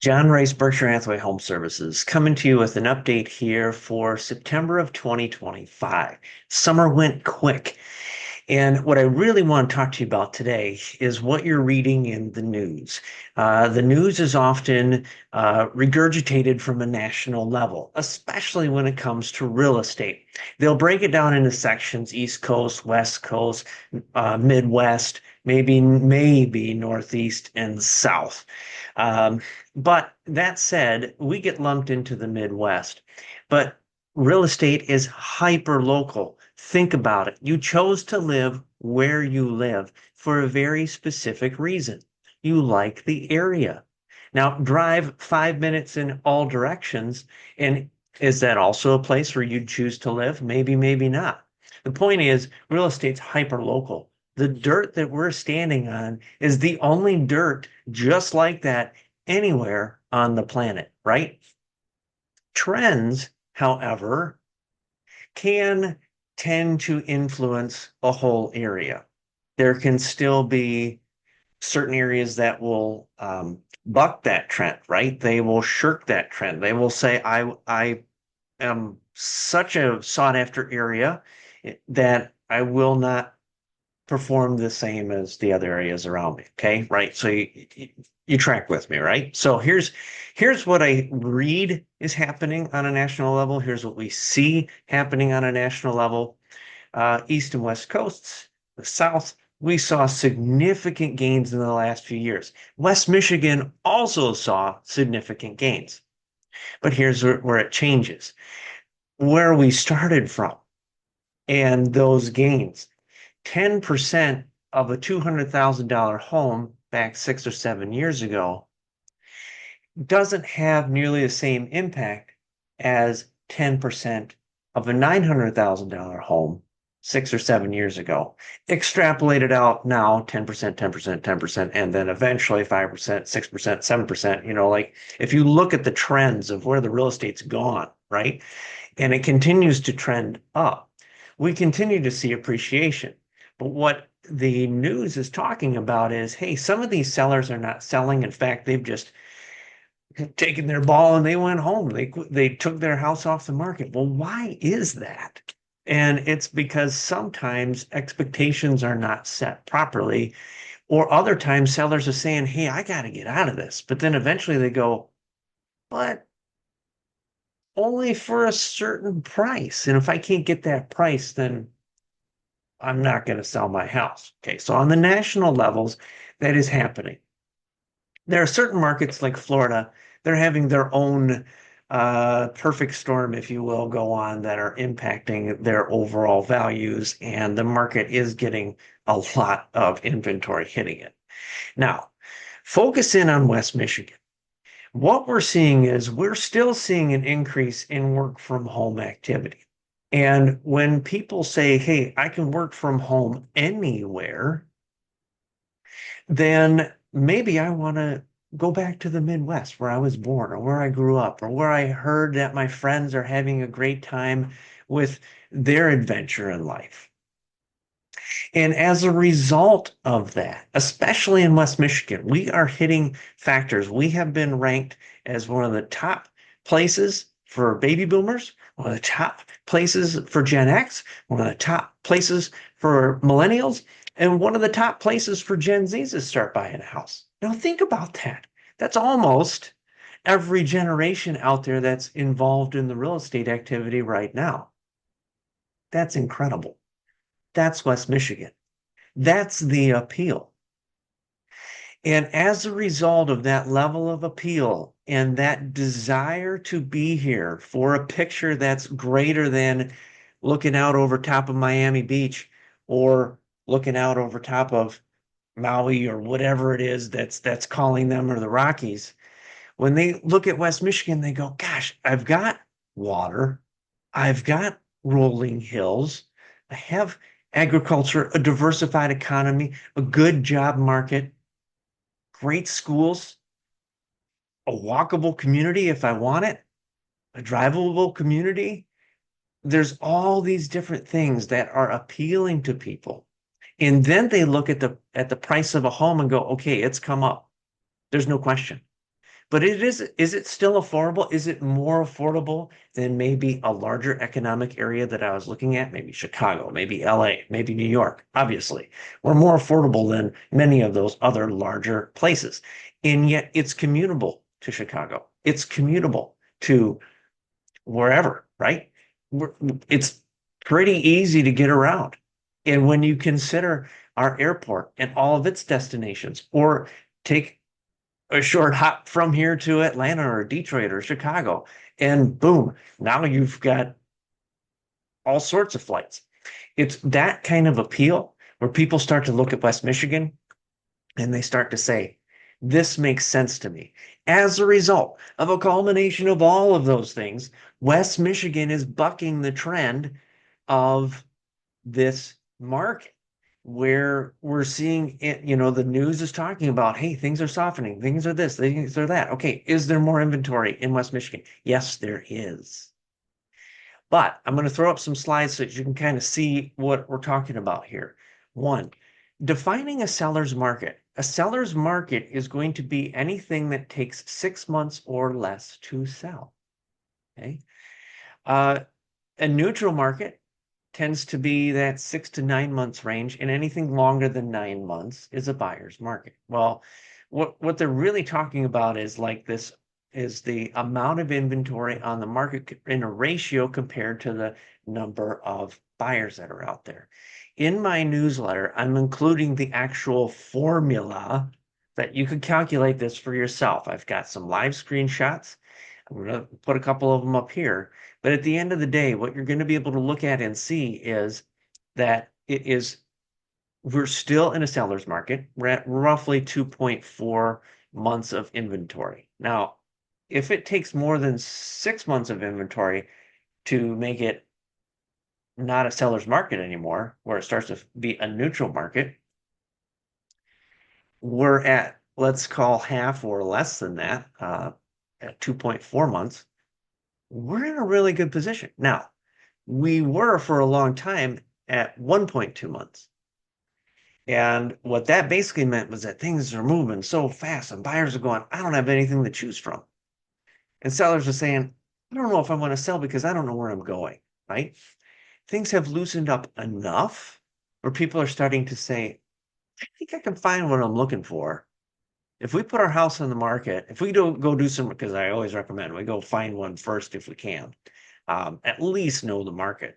John Rice, Berkshire Hathaway Home Services, coming to you with an update here for September of 2025. Summer went quick. And what I really want to talk to you about today is what you're reading in the news. The news is often regurgitated from a national level, especially when it comes to real estate. They'll break it down into sections: East Coast, West Coast, Midwest, maybe Northeast and South. Um, but that said, we get lumped into the Midwest. But real estate is hyper local. Think about it. You chose to live where you live for a very specific reason. You like the area. Now, drive 5 minutes in all directions, and is that also a place where you'd choose to live? Maybe, maybe not. The point is, real estate's hyper local. The dirt that we're standing on is the only dirt just like that anywhere on the planet, right? Trends, however, can tend to influence a whole area. There can still be certain areas that will buck that trend, right? They will shirk that trend. They will say, I am such a sought after area that I will not perform the same as the other areas around me. Okay, right? So you track with me, right? So here's what I read is happening on a national level. Here's what we see happening on a national level. East and West coasts, the South. We saw significant gains in the last few years. West Michigan also saw significant gains. But here's where it changes. Where we started from and those gains. 10% of a $200,000 home back 6 or 7 years ago doesn't have nearly the same impact as 10% of a $900,000 home 6 or 7 years ago. Extrapolated out now 10%, 10%, 10%, and then eventually 5%, 6%, 7%. Like if you look at the trends of where the real estate's gone, right? And it continues to trend up, we continue to see appreciation. But what the news is talking about is, hey, some of these sellers are not selling. In fact, they've just taken their ball and they went home. They took their house off the market. Well, why is that? And it's because sometimes expectations are not set properly, or other times sellers are saying, hey, I got to get out of this. But then eventually they go, but only for a certain price. And if I can't get that price, then I'm not going to sell my house. Okay, so on the national levels, that is happening. There are certain markets like Florida, they're having their own perfect storm, if you will, go on that are impacting their overall values, and the market is getting a lot of inventory hitting it. Now, focus in on West Michigan. What we're seeing is we're still seeing an increase in work from home activity. And when people say, hey, I can work from home anywhere, then maybe I want to go back to the Midwest where I was born or where I grew up or where I heard that my friends are having a great time with their adventure in life. And as a result of that, especially in West Michigan, we are hitting factors. We have been ranked as one of the top places for baby boomers, one of the top places for Gen X, one of the top places for millennials, and one of the top places for Gen Zs to start buying a house. Now, think about that. That's almost every generation out there that's involved in the real estate activity right now. That's incredible. That's West Michigan. That's the appeal. And as a result of that level of appeal and that desire to be here for a picture that's greater than looking out over top of Miami Beach or looking out over top of Maui or whatever it is that's calling them, or the Rockies, when they look at West Michigan, they go, gosh, I've got water, I've got rolling hills, I have agriculture, a diversified economy, a good job market, great schools, a walkable community if I want it, a drivable community. There's all these different things that are appealing to people. And then they look at the price of a home and go, okay, it's come up. There's no question. But is it still affordable? Is it more affordable than maybe a larger economic area that I was looking at? Maybe Chicago, maybe LA, maybe New York, obviously. We're more affordable than many of those other larger places. And yet it's commutable to Chicago. It's commutable to wherever, right? We're, it's pretty easy to get around. And when you consider our airport and all of its destinations, or take a short hop from here to Atlanta or Detroit or Chicago, and boom, now you've got all sorts of flights. It's that kind of appeal where people start to look at West Michigan and they start to say, this makes sense to me. As a result of a culmination of all of those things, West Michigan is bucking the trend of this market where we're seeing it, the news is talking about, hey, things are softening, things are this, things are that. Okay, is there more inventory in West Michigan? Yes, there is. But I'm going to throw up some slides so that you can kind of see what we're talking about here. One, defining a seller's market. A seller's market is going to be anything that takes 6 months or less to sell. Okay. Uh, a neutral market tends to be that 6 to 9 months range, and anything longer than 9 months is a buyer's market. Well, what they're really talking about is like this is the amount of inventory on the market in a ratio compared to the number of buyers that are out there. In my newsletter, I'm including the actual formula that you could calculate this for yourself. I've got some live screenshots. I'm going to put a couple of them up here. But at the end of the day, what you're going to be able to look at and see is that we're still in a seller's market. We're at roughly 2.4 months of inventory. Now, if it takes more than 6 months of inventory to make it not a seller's market anymore, where it starts to be a neutral market, we're at, let's call half or less than that, at 2.4 months. We're in a really good position. Now, we were for a long time at 1.2 months. And what that basically meant was that things are moving so fast and buyers are going, I don't have anything to choose from. And sellers are saying, I don't know if I want to sell because I don't know where I'm going, right? Things have loosened up enough where people are starting to say, I think I can find what I'm looking for. If we put our house on the market, if we don't go do some, because I always recommend we go find one first if we can, at least know the market.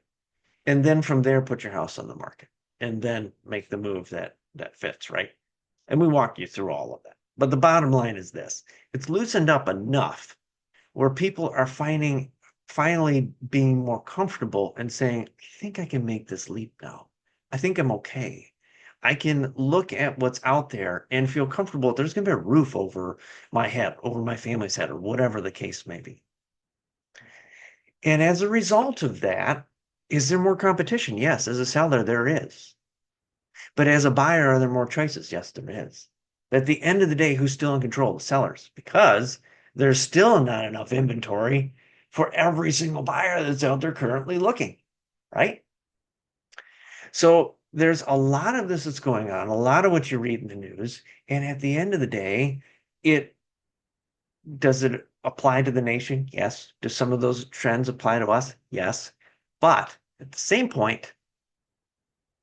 And then from there, put your house on the market and then make the move that fits, right? And we walk you through all of that. But the bottom line is this: it's loosened up enough where people are finding finally being more comfortable and saying, I think I can make this leap now. I think I'm okay. I can look at what's out there and feel comfortable. There's going to be a roof over my head, over my family's head, or whatever the case may be. And as a result of that, is there more competition? Yes, as a seller, there is. But as a buyer, are there more choices? Yes, there is. But at the end of the day, who's still in control? The sellers, because there's still not enough inventory for every single buyer that's out there currently looking, right? So there's a lot of this that's going on, a lot of what you read in the news. And at the end of the day, it does it apply to the nation? Yes. Do some of those trends apply to us? Yes. But at the same point,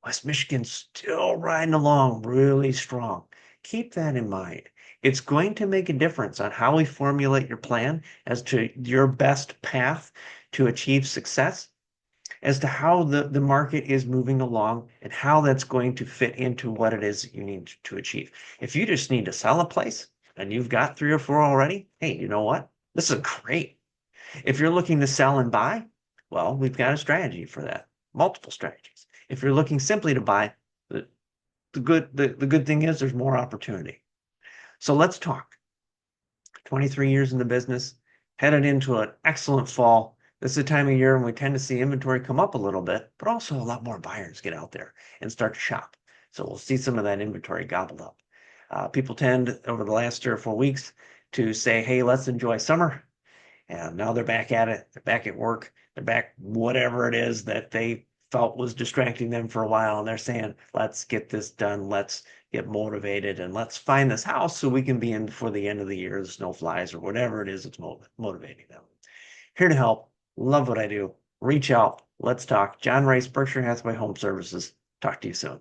West Michigan's still riding along really strong. Keep that in mind. It's going to make a difference on how we formulate your plan as to your best path to achieve success, as to how the market is moving along and how that's going to fit into what it is that you need to achieve. If you just need to sell a place and you've got 3 or 4 already, hey, you know what? This is great. If you're looking to sell and buy, well, we've got a strategy for that, multiple strategies. If you're looking simply to buy, the good thing is there's more opportunity. So let's talk. 23 years in the business, headed into an excellent fall. This is the time of year when we tend to see inventory come up a little bit, but also a lot more buyers get out there and start to shop. So we'll see some of that inventory gobbled up. People tend over the last 3 or 4 weeks to say, hey, let's enjoy summer. And now they're back at it. They're back at work. They're back whatever it is that they felt was distracting them for a while. And they're saying, let's get this done. Let's get motivated, and let's find this house so we can be in before the end of the year, the snow flies or whatever it is that's motivating them. Here to help. Love what I do. Reach out. Let's talk. John Rice, Berkshire Hathaway Home Services. Talk to you soon.